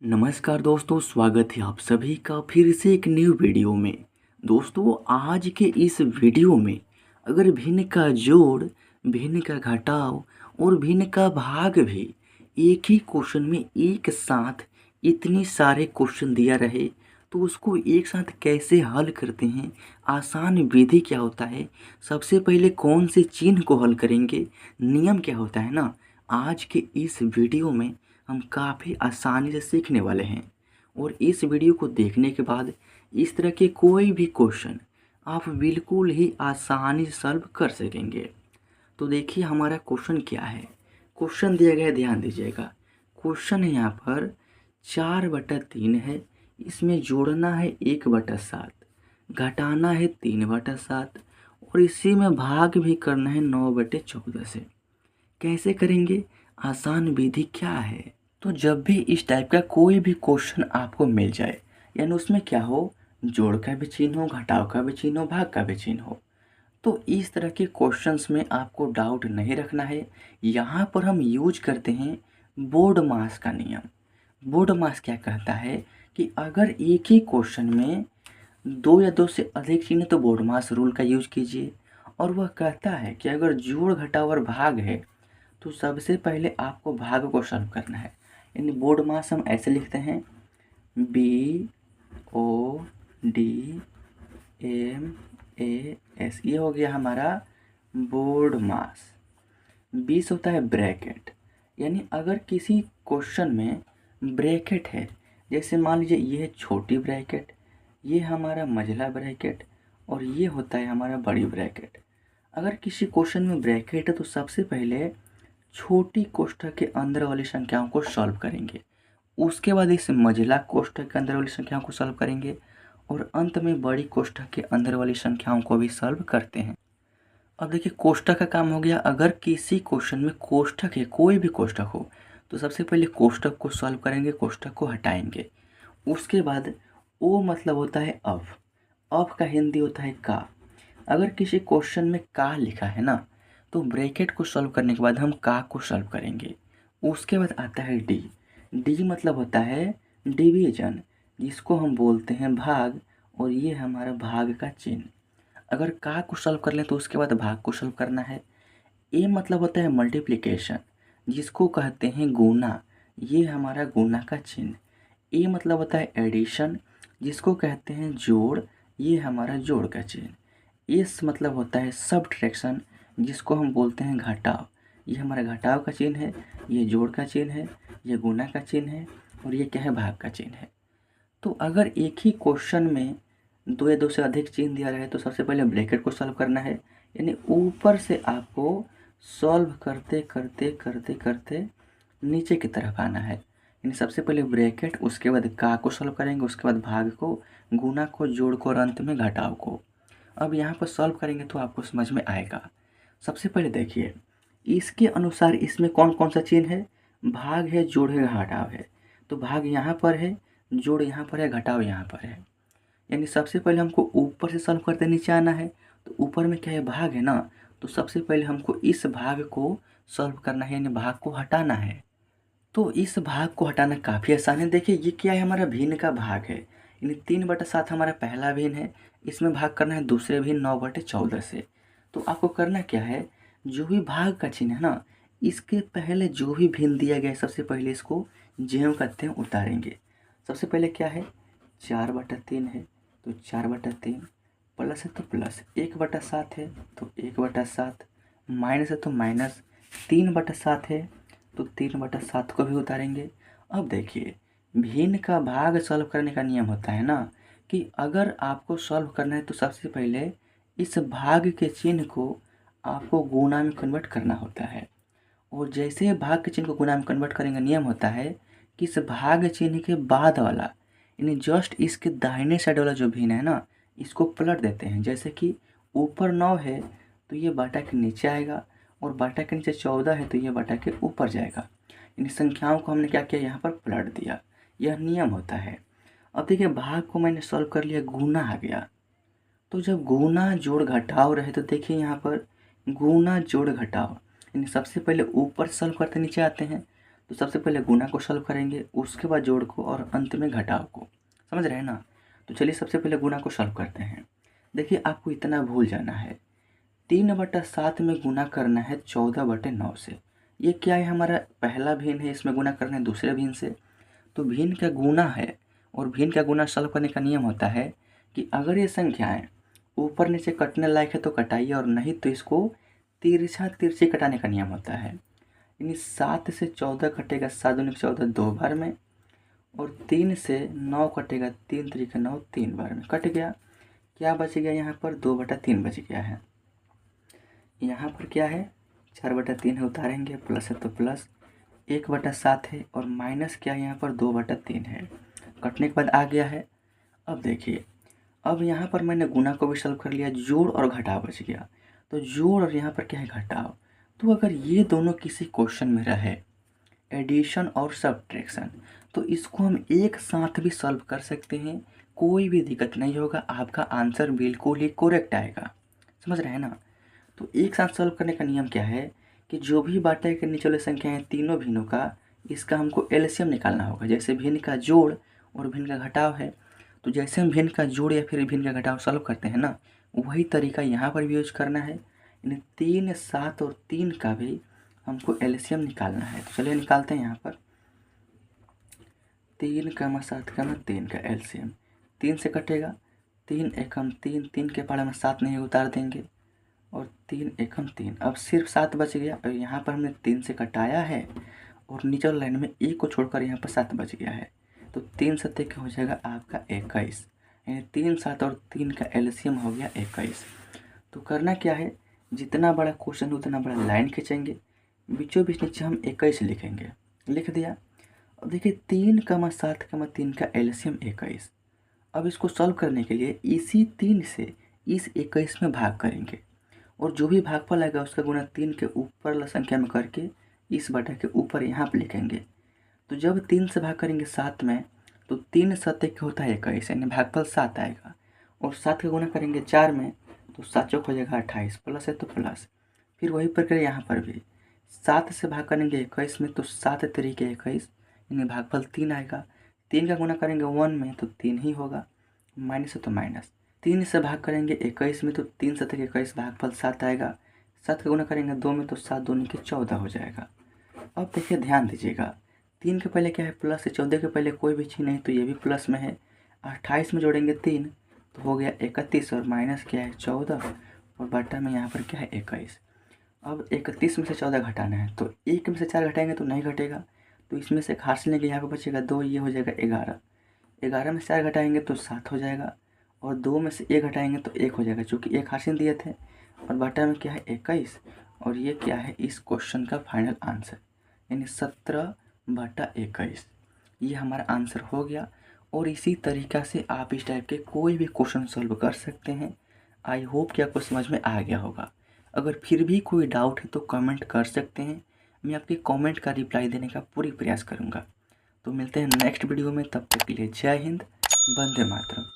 नमस्कार दोस्तों, स्वागत है आप सभी का फिर से एक न्यू वीडियो में। दोस्तों, आज के इस वीडियो में अगर भिन्न का जोड़, भिन्न का घटाव और भिन्न का भाग भी एक ही क्वेश्चन में एक साथ इतने सारे क्वेश्चन दिया रहे तो उसको एक साथ कैसे हल करते हैं, आसान विधि क्या होता है, सबसे पहले कौन से चिन्ह को हल करेंगे, नियम क्या होता है ना, आज के इस वीडियो में हम काफ़ी आसानी से सीखने वाले हैं। और इस वीडियो को देखने के बाद इस तरह के कोई भी क्वेश्चन आप बिल्कुल ही आसानी से सॉल्व कर सकेंगे। तो देखिए हमारा क्वेश्चन क्या है। क्वेश्चन दिया गया है, ध्यान दीजिएगा। क्वेश्चन है यहाँ पर 4/3 है, इसमें जोड़ना है 1/7, घटाना है 3/7 और इसी में भाग भी करना है 9/14 से। कैसे करेंगे, आसान विधि क्या है। तो जब भी इस टाइप का कोई भी क्वेश्चन आपको मिल जाए, यानी उसमें क्या हो, जोड़ का भी चिन्ह हो, घटाव का भी चिन्ह हो, भाग का भी चिन्ह हो, तो इस तरह के क्वेश्चंस में आपको डाउट नहीं रखना है। यहाँ पर हम यूज करते हैं बोर्ड मास का नियम। बोर्ड मास क्या कहता है कि अगर एक ही क्वेश्चन में दो या दो से अधिक चिन्ह तो बोर्ड मास रूल का यूज कीजिए। और वह कहता है कि अगर जोड़ घटाव और भाग है तो सबसे पहले आपको भाग को सॉल्व करना है। यानी बोर्ड मास हम ऐसे लिखते हैं BODMAS, ये हो गया हमारा बोर्ड मास। 20 होता है ब्रैकेट, यानी अगर किसी क्वेश्चन में ब्रैकेट है, जैसे मान लीजिए ये है छोटी ब्रैकेट, ये हमारा मझला ब्रैकेट और ये होता है हमारा बड़ी ब्रैकेट। अगर किसी क्वेश्चन में ब्रैकेट है तो सबसे पहले छोटी कोष्ठक के अंदर वाली संख्याओं को सॉल्व करेंगे, उसके बाद इस मझला कोष्ठक के अंदर वाली संख्याओं को सॉल्व करेंगे और अंत में बड़ी कोष्ठक के अंदर वाली संख्याओं को भी सॉल्व करते हैं। अब देखिए कोष्ठक का काम हो गया। अगर किसी क्वेश्चन में कोष्ठक है, कोई भी कोष्ठक हो, तो सबसे पहले कोष्ठक को सॉल्व करेंगे, कोष्ठक को हटाएंगे। उसके बाद ओ मतलब होता है अब का हिंदी होता है का। अगर किसी क्वेश्चन में का लिखा है ना, तो ब्रैकेट को सॉल्व करने के बाद हम का को सॉल्व करेंगे। उसके बाद आता है डी। डी मतलब होता है डिवीजन, जिसको हम बोलते हैं भाग, और ये हमारा भाग का चिन्ह। अगर का को सॉल्व कर लें तो उसके बाद भाग को सॉल्व करना है। ए मतलब होता है मल्टीप्लिकेशन, जिसको कहते हैं गुना, ये हमारा गुना का चिन्ह। ए मतलब होता है एडिशन, जिसको कहते हैं जोड़, ये हमारा जोड़ का चिन्ह। इस मतलब होता है सब्ट्रैक्शन, जिसको हम बोलते हैं घटाव, ये हमारा घटाव का चिन्ह है, ये जोड़ का चिन्ह है, ये गुना का चिन्ह है और ये क्या है, भाग का चिन्ह है। तो अगर एक ही क्वेश्चन में दो या दो से अधिक चिन्ह दिया रहे तो सबसे पहले ब्रैकेट को सॉल्व करना है, यानी ऊपर से आपको सॉल्व करते करते करते करते नीचे की तरफ आना है। यानी सबसे पहले ब्रैकेट, उसके बाद का को सॉल्व करेंगे, उसके बाद भाग को, गुना को, जोड़ को और अंत में घटाव को। अब यहाँ पर सॉल्व करेंगे तो आपको समझ में आएगा। सबसे पहले देखिए इसके अनुसार इसमें कौन कौन सा चिन्ह है, भाग है, जोड़ है, घटाव है। तो भाग यहाँ पर है, जोड़ यहाँ पर है, घटाव यहाँ पर है। यानी सबसे पहले हमको ऊपर से सॉल्व करते नीचे आना है। तो ऊपर में क्या है, भाग है ना, तो सबसे पहले हमको इस भाग को सॉल्व करना है, यानी भाग को हटाना है। तो इस भाग को हटाना काफ़ी आसान है। देखिए ये क्या है, हमारा भिन्न का भाग है, यानी 3/7 हमारा पहला भिन्न है, इसमें भाग करना है दूसरे भिन्न 9/14 से। तो आपको करना क्या है, जो भी भाग का चिन्ह है ना, इसके पहले जो भी भिन्न दिया गया है सबसे पहले इसको ज्यों कहते हैं उतारेंगे। सबसे पहले क्या है, 4/3 है तो 4/3, प्लस है तो प्लस, 1/7 है तो 1/7, माइनस है तो माइनस, 3/7 है तो 3/7 को भी उतारेंगे। अब देखिए भिन्न का भाग सॉल्व करने का नियम होता है ना, कि अगर आपको सॉल्व करना है तो सबसे पहले इस भाग के चिन्ह को आपको गुणा में कन्वर्ट करना होता है। और जैसे ही भाग के चिन्ह को गुणा में कन्वर्ट करेंगे, नियम होता है कि इस भाग चिन्ह के बाद वाला, यानी जस्ट इसके दाहिने साइड वाला जो भिन्न है ना, इसको पलट देते हैं। जैसे कि ऊपर 9 है तो ये बटा के नीचे आएगा, और बटा के नीचे 14 है तो ये बटा के ऊपर जाएगा। इन संख्याओं को हमने क्या किया, यहाँ पर पलट दिया। यह नियम होता है। अब देखिए भाग को मैंने सॉल्व कर लिया, गुना आ गया। तो जब गुना जोड़ घटाव रहे तो देखिए यहाँ पर गुना जोड़ घटाव, यानी सबसे पहले ऊपर सॉल्व करते नीचे आते हैं। तो सबसे पहले गुणा को सॉल्व करेंगे, उसके बाद जोड़ को और अंत में घटाव को। समझ रहे हैं ना। तो चलिए सबसे पहले गुणा को सॉल्व करते हैं। देखिए आपको इतना भूल जाना है, 3/7 में गुना करना है 14/9 से। ये क्या है, हमारा पहला भिन्न है, इसमें गुना करना है दूसरे भिन्न से। तो भिन्न का गुना है और भिन्न का गुना सॉल्व करने का नियम होता है कि अगर ये संख्याएं ऊपर नीचे कटने लायक है तो कटाइए, और नहीं तो इसको तिरछा तिरछी कटाने का नियम होता है। यानी 7 से 14 कटेगा, 7 दूनी 14 2 बार में, और 3 से 9 कटेगा, 3 3 9 3 बार में कट गया। क्या बच गया यहाँ पर, 2/3 बच गया है। यहाँ पर क्या है, 4/3 है, उतारेंगे, प्लस है तो प्लस, 1/7 है, और माइनस क्या है यहाँ पर 2/3 है। कटने के बाद आ गया है। अब देखिए, अब यहाँ पर मैंने गुना को भी सॉल्व कर लिया, जोड़ और घटाव बच गया। तो जोड़ और यहाँ पर क्या है घटाव। तो अगर ये दोनों किसी क्वेश्चन में रहे, एडिशन और सब्ट्रैक्शन, तो इसको हम एक साथ भी सॉल्व कर सकते हैं, कोई भी दिक्कत नहीं होगा, आपका आंसर बिल्कुल ही करेक्ट आएगा। समझ रहे हैं ना। तो एक साथ सॉल्व करने का नियम क्या है कि जो भी बाटा के नीचे वाली संख्या है तीनों भिन्नों का, इसका हमको एलसीएम निकालना होगा। जैसे भिन्न का जोड़ और भिन्न का घटाव है, तो जैसे हम भिन्न का जोड़ या फिर भिन्न का घटाव सॉल्व करते हैं ना, वही तरीका यहाँ पर भी यूज करना है। यानी 3, 7 और 3 का भी हमको एलसीएम निकालना है। तो चलिए निकालते हैं। यहाँ पर 3, 7, 3 का एलसीएम 3 से कटेगा, 3 एकम 3, 3 के पहाड़ में 7 नहीं उतार देंगे, और 3 एकम 3, अब सिर्फ 7 बच गया। और यहाँ पर हमने 3 से कटाया है, और नीचे वाली लाइन में 1 को छोड़कर यहाँ पर 7 बच गया है। तो 3 7 क्या हो जाएगा आपका 21। यानी 3, 7 और 3 का एलसीएम हो गया 21। तो करना क्या है, जितना बड़ा क्वेश्चन उतना बड़ा लाइन खींचेंगे, बीचों बीच नीचे हम 21 लिखेंगे। लिख दिया। अब देखिए 3, 7, 3 का एलसीएम 21। अब इसको सॉल्व करने के लिए इसी 3 से इस 21 में भाग करेंगे, और जो भी भागफल आएगा उसका गुना 3 के ऊपर वाला संख्या में करके इस बटा के ऊपर यहाँ पर लिखेंगे। तो जब 3 से भाग करेंगे 7 में, तो 3 7 क्या होता है 21, यानी भागफल 7 आएगा। और 7 का गुना करेंगे 4 में, तो 7 चौक हो जाएगा 28, प्लस है तो प्लस। फिर वही प्रक्रिया यहाँ पर भी, 7 से भाग करेंगे 21 में, तो 7 तरीके 21, यानी भागफल 3 आएगा। 3 का गुना करेंगे 1 में, तो 3 ही होगा, माइनस है तो माइनस। 3 से भाग करेंगे 21 में, तो 3 7 21, भागफल 7 आएगा। 7 का गुना करेंगे 2 में, तो 7 2 के 14 हो जाएगा। अब देखिए ध्यान दीजिएगा, 3 के पहले क्या है प्लस है, 14 के पहले कोई भी चीज़ नहीं, तो ये भी प्लस में है। 28 में जोड़ेंगे 3, तो हो गया 31, और माइनस क्या है 14, और बटा में यहाँ पर क्या है 21। अब 31 में से 14 घटाना है, तो 1 में से 4 घटाएंगे तो नहीं घटेगा, तो इसमें से घाट लेंगे, यहाँ पर बचेगा 2, ये हो जाएगा 11। 11 में से 4 घटाएंगे तो 7 हो जाएगा, और 2 में से 1 घटाएंगे तो 1 हो जाएगा, चूँकि 1 हासिल दिए थे, और बटा में क्या है 21। और ये क्या है इस क्वेश्चन का फाइनल आंसर, यानी 17/21। ये हमारा आंसर हो गया। और इसी तरीक़ा से आप इस टाइप के कोई भी क्वेश्चन सॉल्व कर सकते हैं। आई होप कि आपको समझ में आ गया होगा। अगर फिर भी कोई डाउट है तो कमेंट कर सकते हैं, मैं आपके कमेंट का रिप्लाई देने का पूरी प्रयास करूँगा। तो मिलते हैं नेक्स्ट वीडियो में, तब तक के लिए जय हिंद, वंदे मातरम।